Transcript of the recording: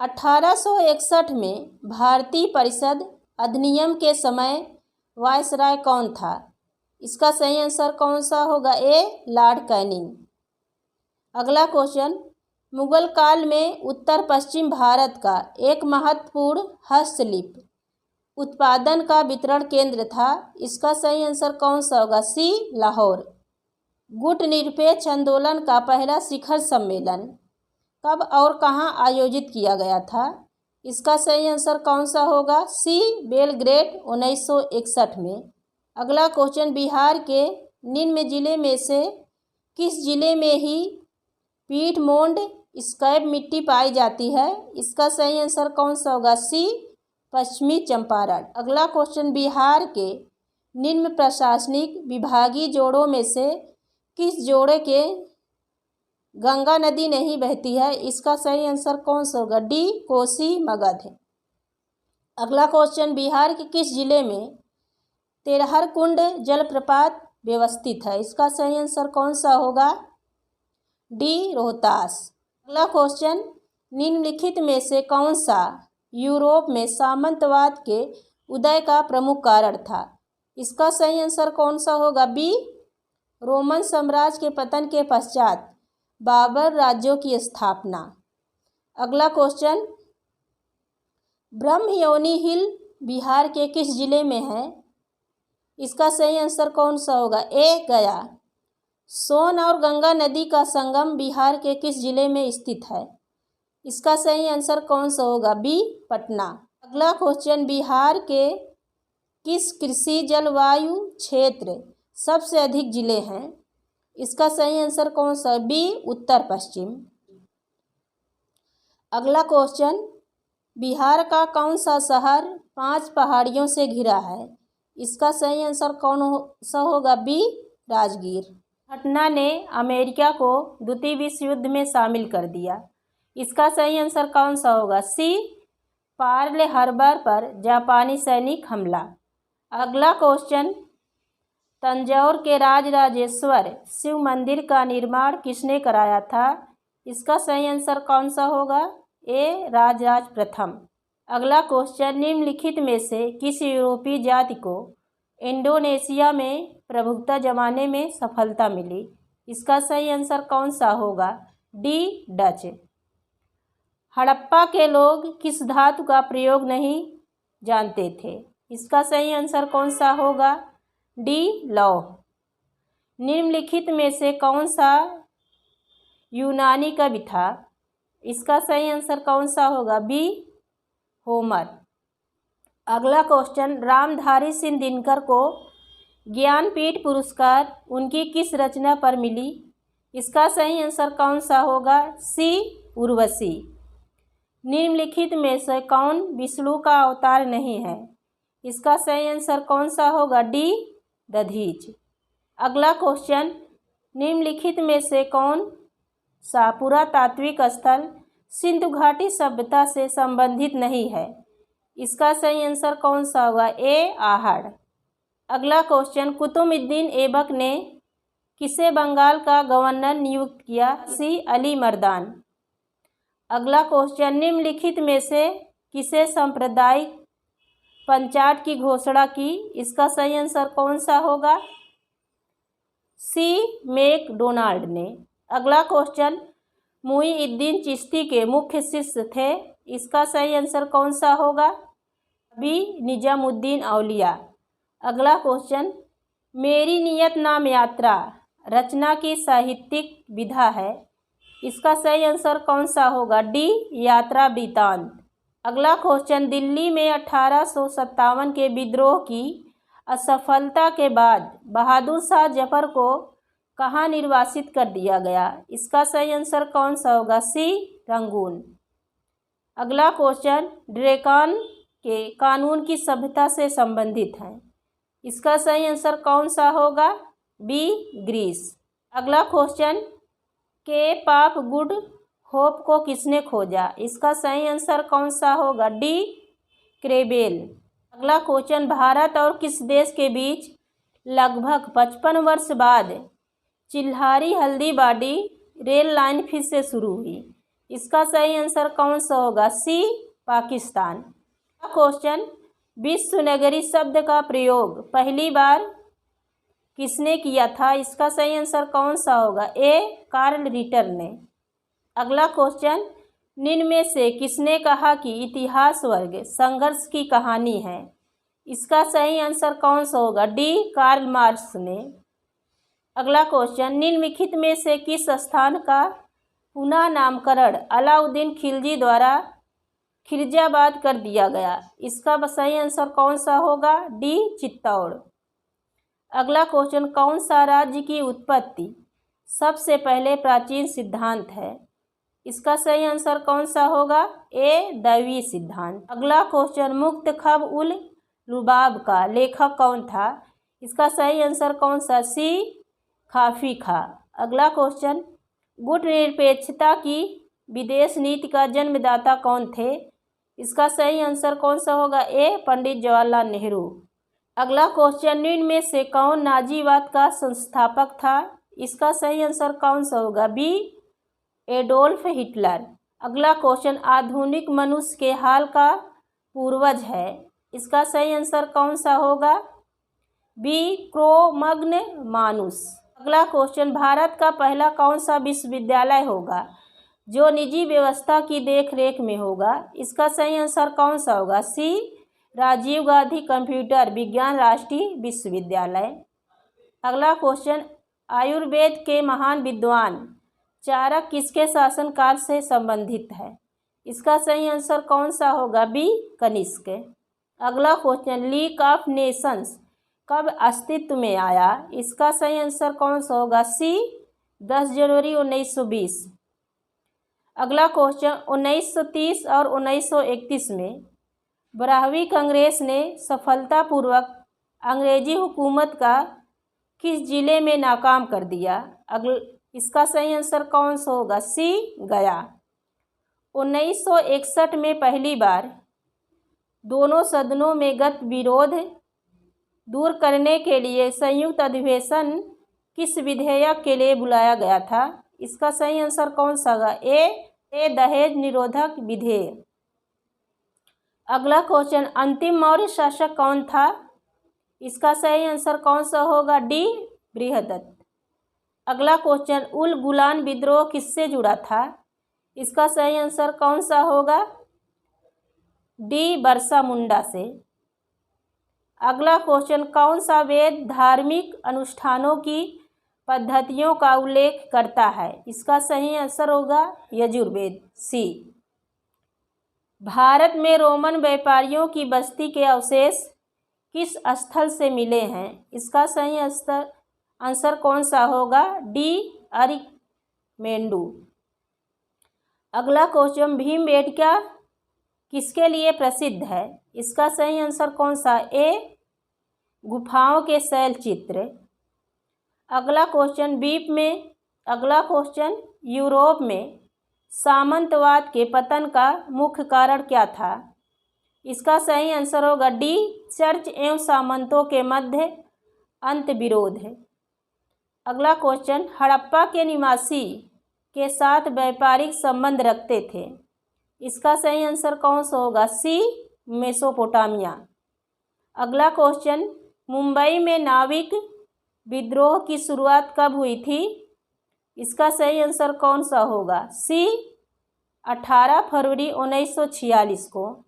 1861 में भारतीय परिषद अधिनियम के समय वायसराय कौन था? इसका सही आंसर कौन सा होगा? ए. Lord Canning. अगला क्वेश्चन, मुगल काल में उत्तर पश्चिम भारत का एक महत्वपूर्ण हस्तशिल्प उत्पादन का वितरण केंद्र था। इसका सही आंसर कौन सा होगा? सी. लाहौर। गुट निरपेक्ष आंदोलन का पहला शिखर सम्मेलन कब और कहाँ आयोजित किया गया था? इसका सही आंसर कौन सा होगा? सी. बेलग्रेड 1961 में। अगला क्वेश्चन, बिहार के निम्न जिले में से किस जिले में ही पीटमोन्ट स्कैब मिट्टी पाई जाती है? इसका सही आंसर कौन सा होगा? सी. पश्चिमी चंपारण। अगला क्वेश्चन, बिहार के निम्न प्रशासनिक विभागीय जोड़ों में से किस जोड़े के गंगा नदी नहीं बहती है? इसका सही आंसर कौन सा होगा? डी. कोसी मगध। अगला क्वेश्चन, बिहार के किस जिले में तेरहर कुंड जलप्रपात व्यवस्थित है? इसका सही आंसर कौन सा होगा? डी. रोहतास। अगला क्वेश्चन, निम्नलिखित में से कौन सा यूरोप में सामंतवाद के उदय का प्रमुख कारण था? इसका सही आंसर कौन सा होगा? बी. रोमन साम्राज्य के पतन के पश्चात बाबर राज्यों की स्थापना। अगला क्वेश्चन, ब्रह्मयोनी हिल बिहार के किस जिले में है? इसका सही आंसर कौन सा होगा? ए. गया। सोन और गंगा नदी का संगम बिहार के किस जिले में स्थित है? इसका सही आंसर कौन सा होगा? बी. पटना। अगला क्वेश्चन, बिहार के किस कृषि जलवायु क्षेत्र सबसे अधिक जिले हैं? इसका सही आंसर कौन सा? बी. उत्तर पश्चिम। अगला क्वेश्चन, बिहार का कौन सा शहर 5 पहाड़ियों से घिरा है? इसका सही आंसर कौन सा होगा? बी. राजगीर। पटना ने अमेरिका को द्वितीय विश्व युद्ध में शामिल कर दिया। इसका सही आंसर कौन सा होगा? सी. पर्ल हार्बर पर जापानी सैनिक हमला। अगला क्वेश्चन, तंजौर के राजराजेश्वर शिव मंदिर का निर्माण किसने कराया था? इसका सही आंसर कौन सा होगा? ए. राजराज प्रथम। अगला क्वेश्चन, निम्नलिखित में से किस यूरोपीय जाति को इंडोनेशिया में प्रभुत्व जमाने में सफलता मिली? इसका सही आंसर कौन सा होगा? डी. डच। हड़प्पा के लोग किस धातु का प्रयोग नहीं जानते थे? इसका सही आंसर कौन सा होगा? डी. लौह। निम्नलिखित में से कौन सा यूनानी कवि था? इसका सही आंसर कौन सा होगा? बी. होमर। अगला क्वेश्चन, रामधारी सिंह दिनकर को ज्ञानपीठ पुरस्कार उनकी किस रचना पर मिली? इसका सही आंसर कौन सा होगा? सी. उर्वशी। निम्नलिखित में से कौन विष्णु का अवतार नहीं है? इसका सही आंसर कौन सा होगा? डी. दधीच। अगला क्वेश्चन, निम्नलिखित में से कौन सा पुरातात्विक स्थल सिंधु घाटी सभ्यता से संबंधित नहीं है? इसका सही आंसर कौन सा होगा? ए. आहड़। अगला क्वेश्चन, कुतुबुद्दीन ऐबक ने किसे बंगाल का गवर्नर नियुक्त किया? सी. अली मर्दान। अगला क्वेश्चन, निम्नलिखित में से किसे सांप्रदायिक पंचाट की घोषणा की? इसका सही आंसर कौन सा होगा? सी. मैकडोनाल्ड ने। अगला क्वेश्चन, मुईउद्दीन चिश्ती के मुख्य शिष्य थे। इसका सही आंसर कौन सा होगा? बी. निजामुद्दीन औलिया। अगला क्वेश्चन, मेरी नियत नाम यात्रा रचना की साहित्यिक विधा है। इसका सही आंसर कौन सा होगा? डी. यात्रा वृत्तांत। अगला क्वेश्चन, दिल्ली में 1857 के विद्रोह की असफलता के बाद बहादुर शाह जफर को कहाँ निर्वासित कर दिया गया? इसका सही आंसर कौन सा होगा? सी. रंगून। अगला क्वेश्चन, डेक्कन के कानून की सभ्यता से संबंधित है। इसका सही आंसर कौन सा होगा? बी. ग्रीस। अगला question, Cape of Good Hope को किसने खोजा? इसका सही आंसर कौन सा होगा? डी. क्रेबेल। अगला क्वेश्चन, भारत और किस देश के बीच लगभग 55 वर्ष बाद चिल्हारी हल्दीबाड़ी रेल लाइन फिर से शुरू हुई? इसका सही आंसर कौन सा होगा? सी, पाकिस्तान। क्वेश्चन, विश्व नगरी शब्द का प्रयोग पहली बार किसने किया था? इसका सही आंसर कौन सा होगा? ए, कार्ल रिटर ने। अगला क्वेश्चन, निम्न में से किसने कहा कि इतिहास वर्ग संघर्ष की कहानी है? इसका सही आंसर कौन सा होगा? डी, कार्ल मार्क्स ने। अगला क्वेश्चन, निम्नलिखित में से किस स्थान का पुनः नामकरण अलाउद्दीन खिलजी द्वारा खिलजाबाद कर दिया गया? इसका सही आंसर कौन सा होगा? डी, चित्तौड़। अगला क्वेश्चन, कौन सा राज्य की उत्पत्ति सबसे पहले प्राचीन सिद्धांत है? इसका सही आंसर कौन सा होगा? ए, दैवीय सिद्धांत। अगला क्वेश्चन, मुक्त खब उल लुबाब का लेखक कौन था? इसका सही आंसर कौन सा? सी, खाफी खा। अगला क्वेश्चन, गुटनिरपेक्षता की विदेश नीति का जन्मदाता कौन थे? इसका सही आंसर कौन सा होगा? ए, पंडित जवाहरलाल नेहरू। अगला क्वेश्चन, निम्न में से कौन नाजीवाद का संस्थापक था? इसका सही आंसर कौन सा होगा? B, Adolf Hitler. अगला क्वेश्चन, आधुनिक मनुष्य के हाल का पूर्वज है? इसका सही आंसर कौन सा होगा? बी, क्रो-मग्न मानुस। अगला क्वेश्चन, भारत का पहला कौन सा विश्वविद्यालय होगा जो निजी व्यवस्था की देखरेख में होगा? इसका सही आंसर कौन सा होगा? सी, राजीव गांधी कंप्यूटर विज्ञान राष्ट्रीय विश्वविद्यालय। अगला क्वेश्चन, आयुर्वेद के महान विद्वान चारक किसके शासनकाल से संबंधित है? इसका सही आंसर कौन सा होगा? बी, कनिष्क। अगला क्वेश्चन, लीग ऑफ नेशंस कब अस्तित्व में आया? इसका सही आंसर कौन सा होगा? सी, 10 जनवरी 1920। अगला क्वेश्चन, 1930 और 1931 में 12वीं कांग्रेस ने सफलतापूर्वक अंग्रेजी हुकूमत का किस जिले में नाकाम कर दिया? इसका सही आंसर कौन सा होगा? सी, गया। 1961 में पहली बार दोनों सदनों में गत विरोध दूर करने के लिए संयुक्त अधिवेशन किस विधेयक के लिए बुलाया गया था? इसका सही आंसर कौन सा होगा? ए, दहेज निरोधक विधेयक। अगला क्वेश्चन, अंतिम मौर्य शासक कौन था? इसका सही आंसर कौन सा होगा? डी, बृहदत्त। अगला क्वेश्चन, उल गुलान विद्रोह किससे जुड़ा था? इसका सही आंसर कौन सा होगा? डी, बरसा मुंडा से। अगला क्वेश्चन, कौन सा वेद धार्मिक अनुष्ठानों की पद्धतियों का उल्लेख करता है? इसका सही आंसर होगा यजुर्वेद, सी। भारत में रोमन व्यापारियों की बस्ती के अवशेष किस स्थल से मिले हैं? इसका सही आंसर कौन सा होगा? डी, अरिकमेंडू। अगला क्वेश्चन, भीमबेटका किसके लिए प्रसिद्ध है? इसका सही आंसर कौन सा? ए, गुफाओं के शैल चित्र। अगला क्वेश्चन, अगला क्वेश्चन, यूरोप में सामंतवाद के पतन का मुख्य कारण क्या था? इसका सही आंसर होगा डी, चर्च एवं सामंतों के मध्य अंतर्विरोध है। अगला क्वेश्चन, हड़प्पा के निवासी के साथ व्यापारिक संबंध रखते थे? इसका सही आंसर कौन सा होगा? सी, मेसोपोटामिया। अगला क्वेश्चन, मुंबई में नाविक विद्रोह की शुरुआत कब हुई थी? इसका सही आंसर कौन सा होगा? सी, 18 फरवरी 1946 को।